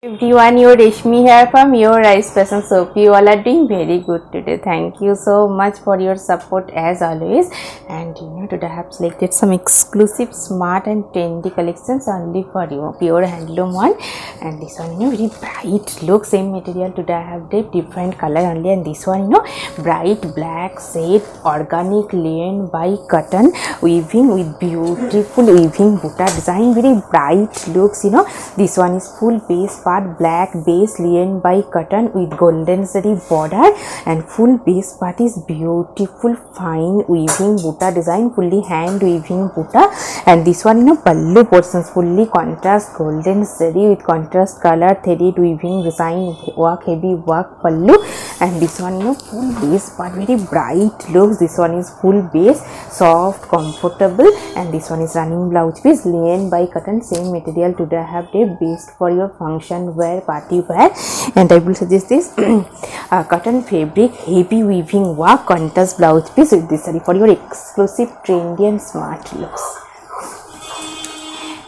Everyone, your Reshmi here from Your Rice Fashion Soap. You all are doing very good today. Thank you so much for your support as always. And today I have selected some exclusive, smart and trendy collections only for you. Pure handloom one, and this one very bright look. Same material. Today I have different color only, and this one bright black shade, organic linen by cotton weaving with beautiful weaving butta design. Very bright looks. This one is full base part black base linen by cotton with golden zari border, and full base part is beautiful fine weaving butta design, fully hand weaving butta. And this one pallu portions fully contrast golden zari with contrast color thread weaving design work, heavy work pallu. And this one full base part very bright looks. This one is full base, soft, comfortable, and this one is running blouse piece linen by cotton. Same material. Today I have best for your function wear, party wear, and I will suggest this cotton fabric heavy weaving work contrast blouse piece with this saree for your exclusive trendy and smart looks.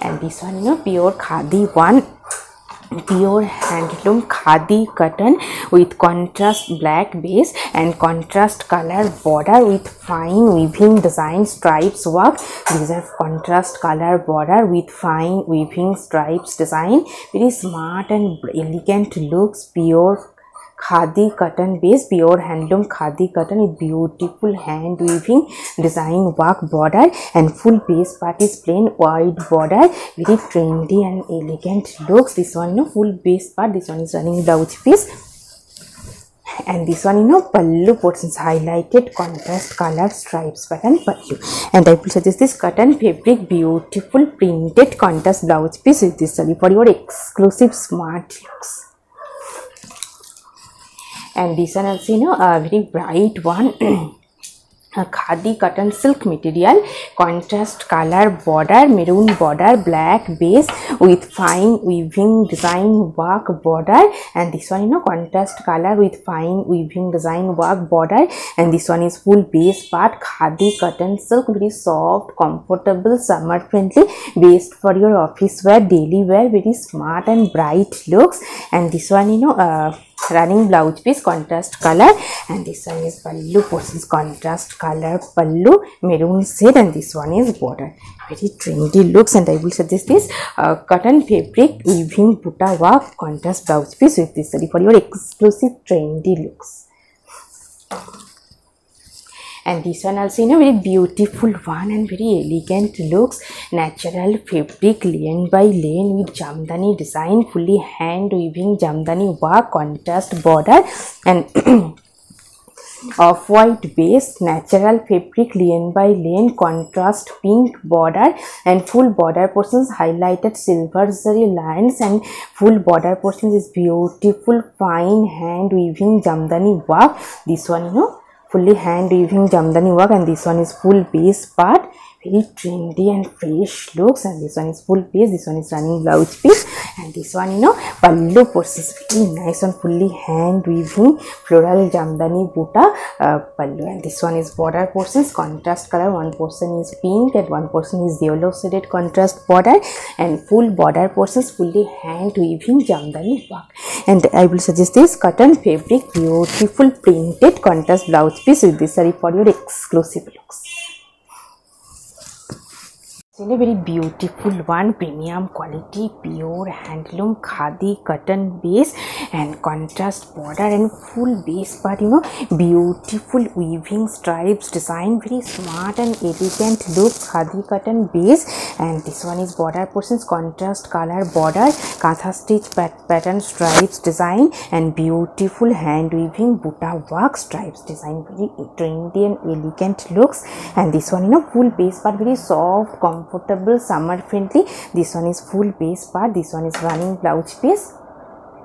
And this one pure khadi one, pure handloom khadi cotton with contrast black base and contrast color border with fine weaving design stripes work. These are contrast color border with fine weaving stripes design. Very smart and elegant looks. Pure khadi cotton base, pure handloom khadi cotton with beautiful hand weaving design work border, and full base part is plain wide border. Very trendy and elegant looks. This one full base part. This one is running blouse piece, and this one pallu portions highlighted contrast color stripes pattern pallu. And I will suggest this cotton fabric beautiful printed contrast blouse piece with this saree for your exclusive smart looks. And this one also a very bright one khadi cotton silk material, contrast color border, maroon border, black base with fine weaving design work border. And this one contrast color with fine weaving design work border. And this one is full base part khadi cotton silk, very soft, comfortable, summer friendly, best for your office wear, daily wear. Very smart and bright looks. And this one running blouse piece contrast color, and this one is pallu portions contrast color pallu maroon shade, and this one is border. Very trendy looks. And I will suggest this cotton fabric weaving butta work contrast blouse piece with this saree for your exclusive trendy looks. And this one also very beautiful one and very elegant looks. Natural fabric linen by linen with jamdani design, fully hand weaving jamdani work, contrast border, and off-white base, natural fabric linen by linen, contrast pink border, and full border portions highlighted silver zari lines, and full border portions is beautiful fine hand weaving jamdani work. This one fully hand weaving jamdani work, and this one is full base part. Very trendy and fresh looks. And this one is full base. This one is running blouse piece, and this one pallu portions very nice and fully hand weaving floral jamdani butta pallu. And this one is border portions contrast color. One portion is pink and one portion is yellow shaded contrast border, and full border portions fully hand weaving jamdani work. And I will suggest this cotton fabric beautiful printed contrast blouse piece with this saree for your exclusive looks. A very beautiful one, premium quality pure handloom khadi cotton base and contrast border, and full base part beautiful weaving stripes design. Very smart and elegant looks. Khadi cotton base, and this one is border portions contrast color border, katha stitch pattern stripes design, and beautiful hand weaving butta work stripes design. Very trendy and elegant looks. And this one full base part very soft, comfortable, summer friendly. This one is full base part. This one is running blouse piece,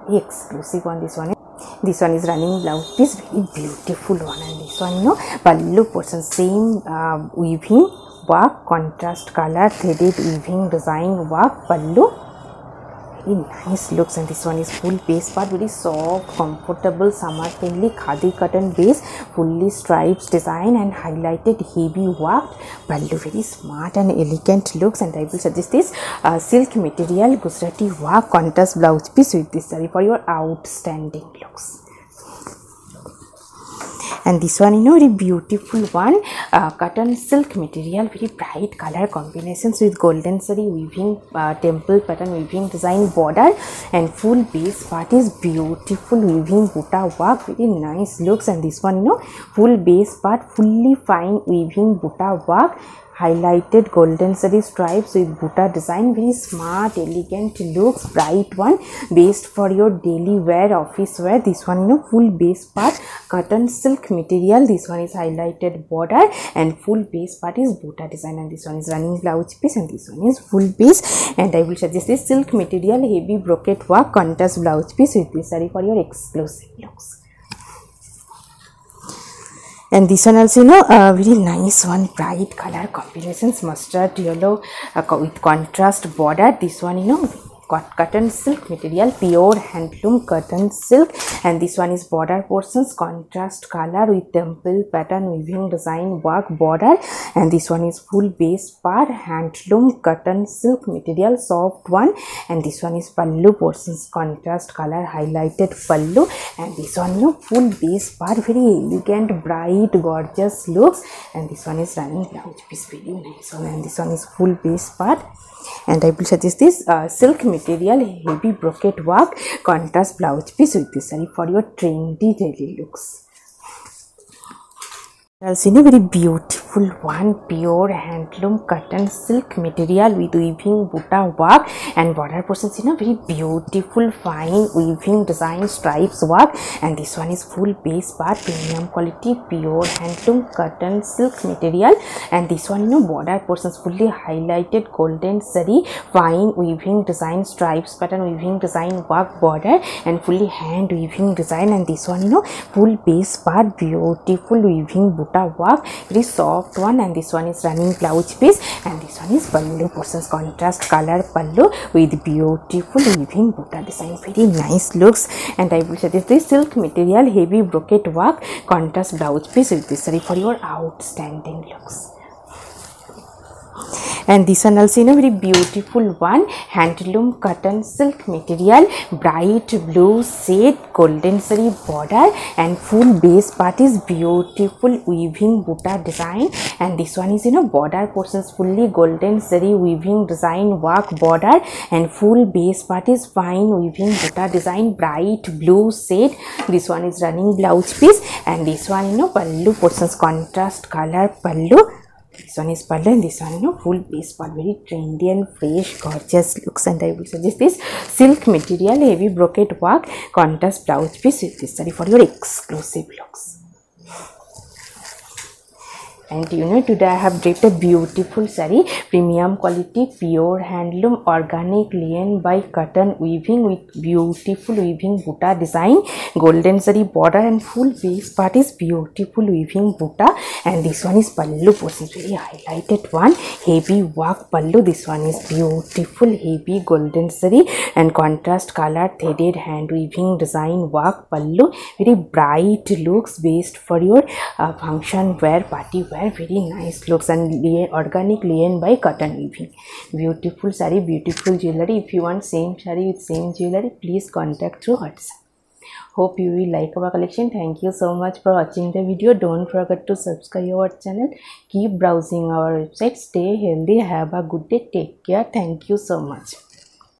exclusive one. This one is running blouse piece, very beautiful one. And this one pallu portion same weaving work, contrast color threaded weaving design work pallu. very nice looks. And this one is full base part, very soft, comfortable, summer friendly khadi cotton base, fully stripes design and highlighted heavy work pallu, very smart and elegant looks. And I will suggest this silk material Gujarati work contrast blouse piece with this saree for your outstanding looks. And this one, you know, very beautiful one, cotton silk material, very bright color combinations with golden saree weaving, temple pattern weaving design border, and full base part is beautiful weaving butta work, very nice looks. And this one, you know, full base part fully fine weaving butta work, highlighted golden saree stripes with butta design, very smart elegant looks, bright one, based for your daily wear, office wear. This one, you know, full base part cotton silk material, this one is highlighted border and full base part is butta design. And this one is running blouse piece and this one is full base. And I will suggest this silk material heavy brocade work contrast blouse piece with this saree for your exclusive looks. And this one also, you know, very nice one, bright color combinations, mustard yellow with contrast border. This one, you know, cotton silk material, pure handloom cotton silk. And this one is border portions, contrast color with temple pattern weaving design work border. And this one is full base part, handloom cotton silk material, soft one. And this one is pallu portions, contrast color highlighted pallu. And this one, you know, full base part, very elegant, bright, gorgeous looks. And this one is running blouse piece, very nice one. And this one is full base part. And I will suggest this silk material heavy brocade work contrast blouse piece with this saree for your trendy daily looks. Also, in a very beautiful one, pure handloom cotton silk material with weaving butta work and border portions in a very beautiful fine weaving design stripes work. And this one is full base part, premium quality pure handloom cotton silk material. And this one, you know, border portions fully highlighted golden saree fine weaving design stripes pattern weaving design work border and fully hand weaving design. And this one, you know, full base part, beautiful weaving butta work, very soft one. And this one is running blouse piece and this one is pallu portions, contrast color pallu with beautiful weaving butta design, very nice looks. And I will suggest this silk material heavy brocade work contrast blouse piece with this saree for your outstanding looks. And this one also, you know, very beautiful one, handloom cotton silk material, bright blue shade golden saree border and full base part is beautiful weaving butta design. And this one is, you know, border portions fully golden saree weaving design work border and full base part is fine weaving butta design, bright blue shade. This one is running blouse piece and this one, you know, pallu portions, contrast color pallu. This one is pallu and this one, you know, full base part, very trendy and fresh gorgeous looks. And I will suggest this silk material heavy brocade work contrast blouse piece with this saree for your exclusive looks. And you know, today I have draped a beautiful saree, premium quality pure handloom organic linen by cotton weaving with beautiful weaving butta design, golden saree border and full base part is beautiful weaving butta. And this one is pallu portions, very highlighted one, heavy work pallu. This one is beautiful heavy golden saree and contrast color threaded hand weaving design work pallu, very bright looks, based for your function wear, party wear, very nice looks. And organic linen by cotton weaving, beautiful saree, beautiful jewelry. If you want same saree with same jewelry, please contact through WhatsApp. Hope you will like our collection. Thank you so much for watching the video. Don't forget to subscribe our channel. Keep browsing our website. Stay healthy. Have a good day. Take care. Thank you so much.